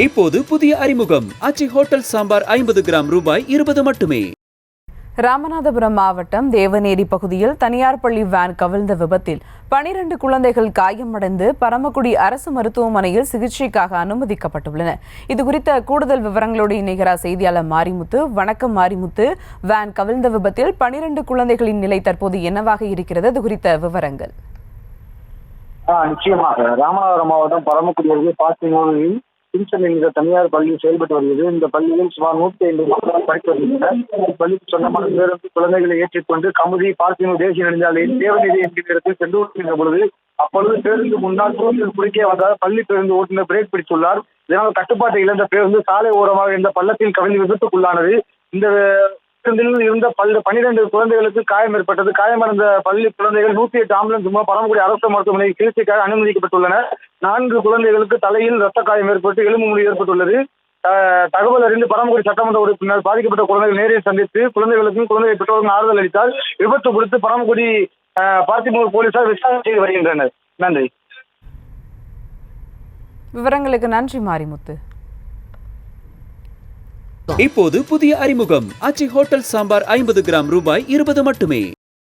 இப்போது புதிய அறிமுகம் ஆச்சி ஹோட்டல் சாம்பார் 50 கிராம் ரூபாய் 20 மட்டுமே. ராமநாதபுரம் மாவட்டம் தேவநேரி பகுதியில் தனியார் பள்ளி வேன் கவிழ்ந்த விபத்தில் 12 குழந்தைகள் காயமடைந்து பரமக்குடி அரசு மருத்துவமனையில் சிகிச்சைக்காக அனுமதிக்கப்பட்டுள்ளனர். இதுகுறித்த கூடுதல் விவரங்களோடு இணைகிறார் செய்தியாளர் மாரிமுத்து. வணக்கம் மாரிமுத்து. வேன் கவிழ்ந்த விபத்தில் 12 குழந்தைகளின் நிலை தற்போது என்னவாக இருக்கிறது? இது குறித்த விவரங்கள். நிச்சயமாக ராமநாதபுரம் மாவட்டம் பரமக்குடி அருகே பாத்தினூரில் பின்சன் என்கிற தனியார் பள்ளி செயல்பட்டு வருகிறது. இந்த பள்ளியில் சுமார் 150 மக்கள் படித்து வருகின்றனர். பள்ளிக்கு சொந்தமான பேருந்து குழந்தைகளை ஏற்றிக்கொண்டு கமுதி பாத்தினூர் தேசிய நெடுஞ்சாலையில் தேவநீதி என்கிற இடத்தில் சென்று கொண்டிருந்த பொழுது அப்பொழுது பேருந்து முன்னால் தூக்கில் குறுக்கே வந்தால் பள்ளி பேருந்து ஓட்டுநர் பிரேக் பிடித்துள்ளார். இதனால் கட்டுப்பாட்டை இழந்த பேருந்து சாலை ஓரமாக இருந்த பள்ளத்தில் கவிழ்ந்து விபத்துக்குள்ளானது. இந்த இருந்த 12 குழந்தைகளுக்கு காயம் ஏற்பட்டது. காயமடைந்த பள்ளி குழந்தைகள் 108 ஆம்புலன்ஸ் மூலம் பரமக்குடி அரசு மருத்துவமனையில் சிகிச்சைக்காக அனுமதிக்கப்பட்டுள்ளனர். 4 குழந்தைகளுக்கு தலையில் ரத்த காயம் ஏற்பட்டு எலும்பு முறிவு ஏற்பட்டுள்ளது. தகவல் அறிந்து பரமக்குடி சட்டமன்ற உறுப்பினர் பாதிக்கப்பட்ட குழந்தைகள் நேரில் சந்தித்து குழந்தைகளுக்கும் குழந்தை பெற்றோருக்கும் ஆறுதல் அளித்தால் விபத்து குறித்து பரமக்குடி பாத்திமூர் போலீசார் விசாரணை செய்து வருகின்றனர். நன்றி. விவரங்களுக்கு நன்றி மாரிமுத்து. இப்போது புதிய அறிமுகம் ஆச்சி ஹோட்டல் சாம்பார் 50 கிராம் ரூபாய் 20 மட்டுமே.